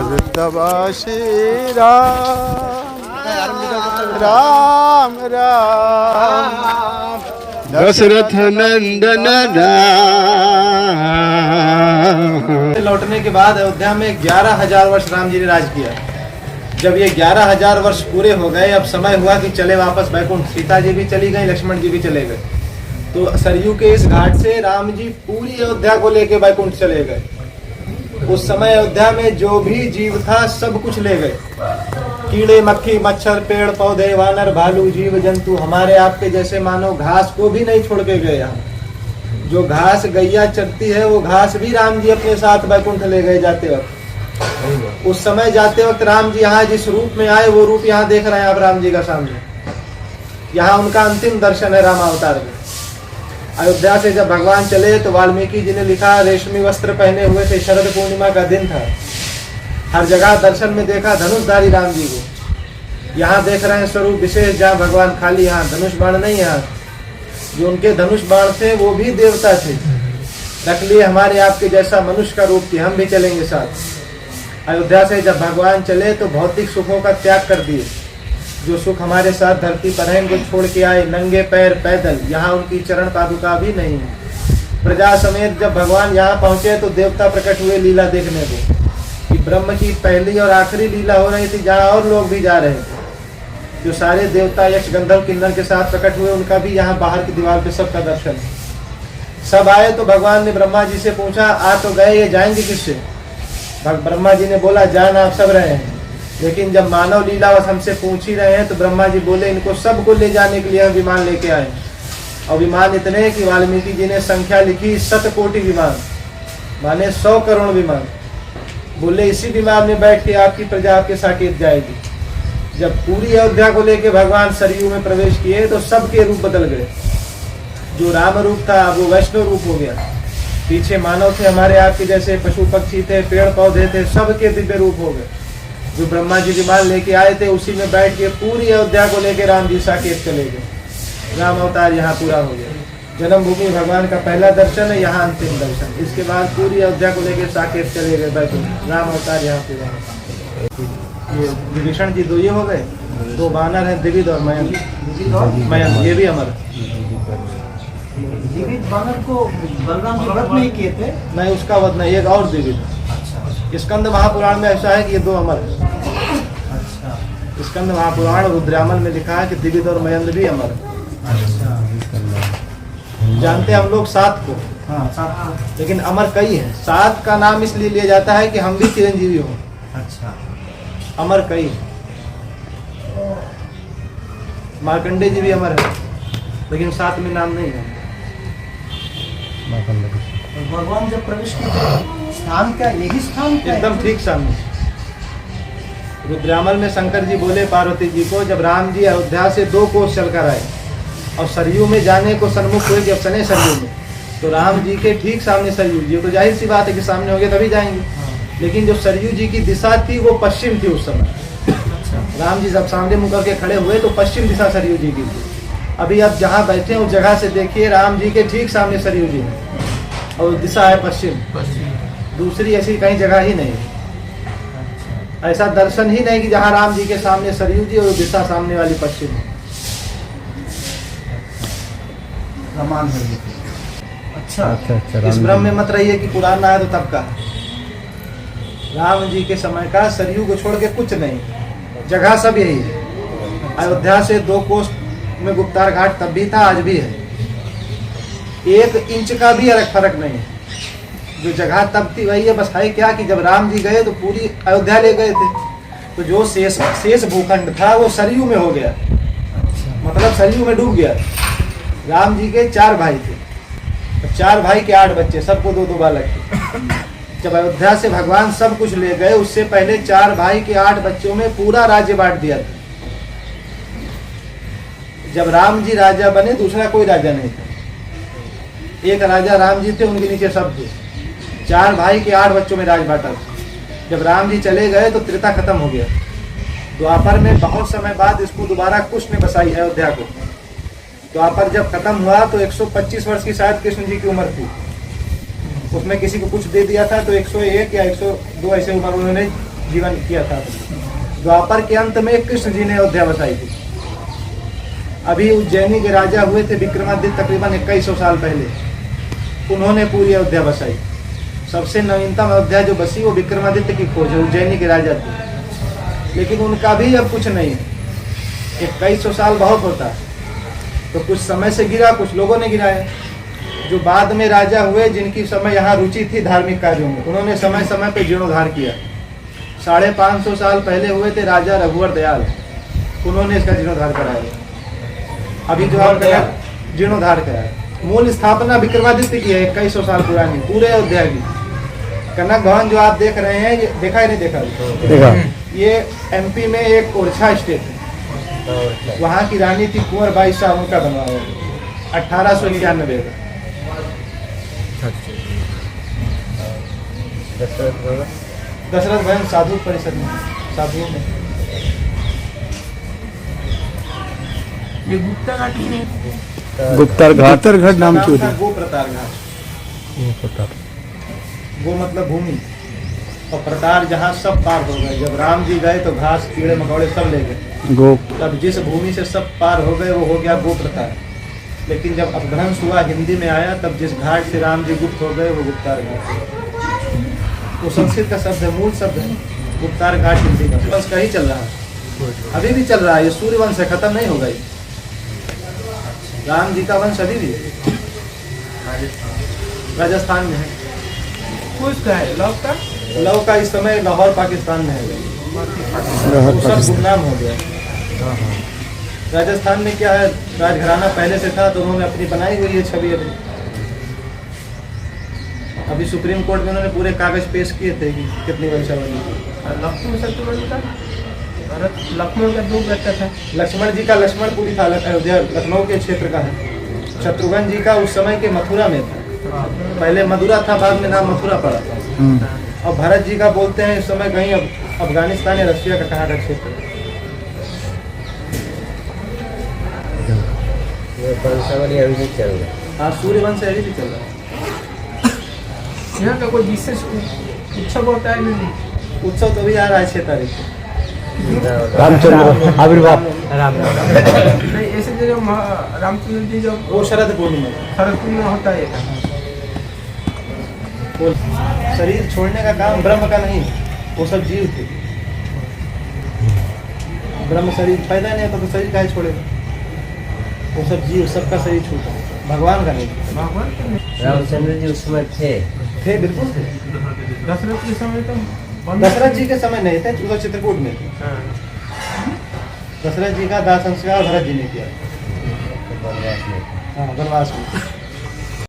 वृंदवासी राम राम राम दशरथ नंदन राम। लौटने के बाद अयोध्या में 11,000 वर्ष राम जी ने राज किया। जब ये 11,000 वर्ष पूरे हो गए, अब समय हुआ कि चले वापस बैकुंठ। सीता जी भी चली गई, लक्ष्मण जी भी चले गए। तो सरयू के इस घाट से राम जी पूरी अयोध्या को लेके बैकुंठ चले गए। उस समय अयोध्या में जो भी जीव था सब कुछ ले गए। कीड़े मक्खी मच्छर पेड़ पौधे वानर भालू जीव जंतु हमारे आपके जैसे मानो घास को भी नहीं छोड़ के गए। यहाँ जो घास गैया चरती है वो घास भी राम जी अपने साथ बैकुंठ ले गए जाते वक्त। उस समय जाते वक्त राम जी यहाँ जिस रूप में आए वो रूप यहाँ देख रहे हैं आप राम जी का सामने। यहाँ उनका अंतिम दर्शन है रामावतार में। अयोध्या से जब भगवान चले तो वाल्मीकि जी ने लिखा, रेशमी वस्त्र पहने हुए थे, शरद पूर्णिमा का दिन था। हर जगह दर्शन में देखा धनुषधारी राम जी को। यहाँ देख रहे हैं स्वरूप विशेष, जहाँ भगवान खाली, यहाँ धनुष बाण नहीं। यहाँ जो उनके धनुष बाण थे वो भी देवता थे। रख लिए हमारे आपके जैसा मनुष्य का रूप, कि हम भी चलेंगे साथ। अयोध्या से जब भगवान चले तो भौतिक सुखों का त्याग कर दिए। जो सुख हमारे साथ धरती पर है, इनको छोड़ के आए नंगे पैर पैदल। यहाँ उनकी चरण पादुका भी नहीं है। प्रजा समेत जब भगवान यहाँ पहुंचे तो देवता प्रकट हुए लीला देखने को, कि ब्रह्म की पहली और आखिरी लीला हो रही थी, जहाँ और लोग भी जा रहे थे। जो सारे देवता यक्ष गंधर्व किन्नर के साथ प्रकट हुए, उनका भी यहाँ बाहर की दीवार पे सबका दर्शन है। सब आए तो भगवान ने ब्रह्मा जी से पूछा, आ तो गए, ये जाएंगे किससे? ब्रह्मा जी ने बोला, जान आप सब रहे हैं, लेकिन जब मानव लीला बस हमसे पूछ ही रहे हैं तो ब्रह्मा जी बोले, इनको सबको ले जाने के लिए हम विमान लेके आए। और विमान इतने कि वाल्मीकि जी ने संख्या लिखी 100 कोटि विमान, माने 100 करोड़ विमान। बोले इसी विमान में बैठ के आपकी प्रजा आपके साकेत जाएगी। जब पूरी अयोध्या को लेके भगवान सरयू में प्रवेश किए तो सबके रूप बदल गए। जो राम रूप था वो वैष्णव रूप हो गया। पीछे मानव थे हमारे आपके जैसे, पशु पक्षी थे, पेड़ पौधे थे, सबके दिव्य रूप हो गए। जो ब्रह्मा जी विमान लेके आए थे उसी में बैठ के पूरी अयोध्या को लेके राम जी साकेत चले गए। राम अवतार यहाँ पूरा हो गया। जन्मभूमि भगवान का पहला दर्शन है, यहाँ अंतिम दर्शन। इसके बाद पूरी अयोध्या को लेके साकेत चले गए बैकुंठ। राम अवतार यहाँ पूरा। ये विभीषण जी 2 ये हो गए, 2 बानर हैं, दिविद और मयंक, ये भी अमर। दिविद बानर को बलराम जी वध नहीं किए थे? नहीं, उसका वध नहीं, एक और दिविद। स्कंद महापुराण में ऐसा है कि ये 2 अमर है। अच्छा। स्कंद महापुराण रुद्रामल में लिखा है कि दिविद और मयंक भी अमर है। अच्छा। जानते हैं हम लोग 7 को, हाँ 7 लेकिन अमर कई है। 7 का नाम इसलिए लिया जाता है कि हम भी चिरंजीवी हो। अच्छा। अमर कई, मार्कंडे जी भी अमर है, लेकिन 7 में नाम नहीं है। भगवान जब प्रवेश किए स्थान क्या यही स्थान क्या एकदम ठीक सामने। रुद्रामल में शंकर जी बोले पार्वती जी को, जब राम जी अयोध्या से 2 कोस चलकर आए और सरयू में जाने को सन्मुख हुए, जब सने सरयू में, तो राम जी के ठीक सामने सरयू जी। तो जाहिर सी बात है कि सामने हो गया तभी जाएंगे। लेकिन जो सरयू जी की दिशा थी वो पश्चिम थी उस समय। राम जी जब सामने मुँह करके खड़े हुए तो पश्चिम दिशा सरयू जी की थी। अभी आप जहाँ बैठे हैं उस जगह से देखिए, राम जी के ठीक सामने सरयू जी है और दिशा है पश्चिम। दूसरी ऐसी कहीं जगह ही नहीं, ऐसा दर्शन ही नहीं कि जहाँ राम जी के सामने सरयू जी और दिशा सामने वाली पश्चिम है। अच्छा। इस भ्रम में मत रहिए कि पुराना है तो तब का। राम जी के समय का सरयू को छोड़ के कुछ नहीं, जगह सब यही है। अयोध्या से 2 कोस में गुप्तार घाट तब भी था, आज भी है। 1 इंच का भी फर्क नहीं है। जो जगह तब थी वही है, बस है क्या कि जब राम जी गए तो पूरी अयोध्या ले गए थे, तो जो शेष भूखंड था वो सरयू में हो गया। मतलब सरयू में डूब गया। राम जी के 4 भाई थे, 4 भाई के 8 बच्चे, सबको 2-2 बालक थे। जब अयोध्या से भगवान सब कुछ ले गए, उससे पहले 4 भाई के 8 बच्चों में पूरा राज्य बांट दिया था। जब राम जी राजा बने दूसरा कोई राजा नहीं था। एक राजा राम जी थे, उनके नीचे सब थे। 4 भाई के 8 बच्चों में राज बांटा। जब राम जी चले गए तो त्रेता खत्म हो गया। द्वापर में बहुत समय बाद इसको दोबारा कुश ने बसाई अयोध्या को। द्वापर जब खत्म हुआ तो 125 वर्ष की शायद कृष्ण जी की उम्र थी। उसमें किसी को कुछ दे दिया था तो 101 या 102 ऐसे उम्र उन्होंने जीवन किया था। द्वापर के अंत में कृष्ण जी ने अयोध्या बसाई थी। अभी उज्जैनी के राजा हुए थे विक्रमादित्य तकरीबन 2100 साल पहले, उन्होंने पूरी अयोध्या बसाई। सबसे नवीनतम अयोध्या जो बसी वो विक्रमादित्य की खोज है, उज्जैनी के राजा थे। लेकिन उनका भी अब कुछ नहीं है। 2100 साल बहुत होता है, तो कुछ समय से गिरा, कुछ लोगों ने गिराया। जो बाद में राजा हुए जिनकी समय यहाँ रुचि थी धार्मिक कार्यों में, उन्होंने समय समय पे जीर्णोद्धार किया। 550 साल पहले हुए थे राजा रघुवर दयाल, उन्होंने इसका जीर्णोद्धार कराया। अभी जो आप जीर्णोद्धार कराया, मूल स्थापना विक्रमादित्य की है 2100 साल पुरानी, पूरे अयोध्या की। कनक भवन जो आप देख रहे हैं, ये देखा है नहीं देखा? ये एमपी में एक ओरछा स्टेट है, वहाँ की रानी थी कुंवर बाई शाह, उनका बनवाया 1891 का। दशरथ भवन साधु परिषद में, साधुओं में। ये गुप्ता घाट में गुप्तर घाट नाम चूरी। गो प्रतार घाट। गो मतलब भूमि, और प्रतार जहाँ सब पार हो गए। जब राम जी गए तो घास कीड़े मकोड़े सब ले गए, गो तब जिस भूमि से सब पार हो गए वो हो गया गो प्रतार। लेकिन जब अपभ्रंश हुआ, हिंदी में आया, तब जिस घाट से राम जी गुप्त हो गए वो गुप्तार घाट। वो संस्कृत का शब्द है, मूल शब्द है गुप्तार घाट हिंदी का। वंश का ही चल रहा है, अभी भी चल रहा है। ये सूर्य वंश है, खत्म नहीं होगा ये। राम जी का वंश अभी भी है, राजस्थान में है। किसका है? लव का? लव का इस समय लाहौर पाकिस्तान में है, वो सब गुमनाम हो गया। राजस्थान में क्या है, राजघराना पहले से था तो उन्होंने अपनी बनाई हुई है छवि। अभी सुप्रीम कोर्ट में उन्होंने पूरे कागज पेश किए थे कि कितनी वंशावली। लक्ष्मण शत्रुघ्न का भरत लक्ष्मण का दो बेटा था। लक्ष्मण जी का लक्ष्मणपुरी था, अयोध्या लखनऊ के क्षेत्र का है। शत्रुघ्न जी का उस समय के मथुरा में था, पहले मथुरा था, बाद में नाम मथुरा पड़ा था। और भरत जी का बोलते हैं इस समय कहीं अफगानिस्तान या रशिया का कहाँ का क्षेत्र है। अभी भी चल रहा है। हाँ, सूर्य वंश अभी भी चल रहा है। यहाँ का कोई विशेष उत्सव होता है नहीं? उत्सव तो भी आ रहा है 6 तारीख को। रामचंद्र आविर्भाव। नहीं, ऐसे जो रामचंद्र जी जो वो शरद पूर्णिमा, शरद पूर्णिमा होता है ये। वो शरीर छोड़ने का काम ब्रह्म का नहीं, वो सब जीव थे। ब्रह्म शरीर पैदा नहीं होता तो शरीर काहे छोड़ेगा? वो सब जीव, सबका शरीर छूटा, भगवान का नहीं। भगवान के नहीं। रामचंद्र जी उस समय थे, बिल्कुल थे। दशरथ के समय तो दशरथ जी के समय नहीं थे, तो चित्रकूट में थे। दशरथ जी का दाह संस्कार भरत जी ने किया। हाँ, वनवास में।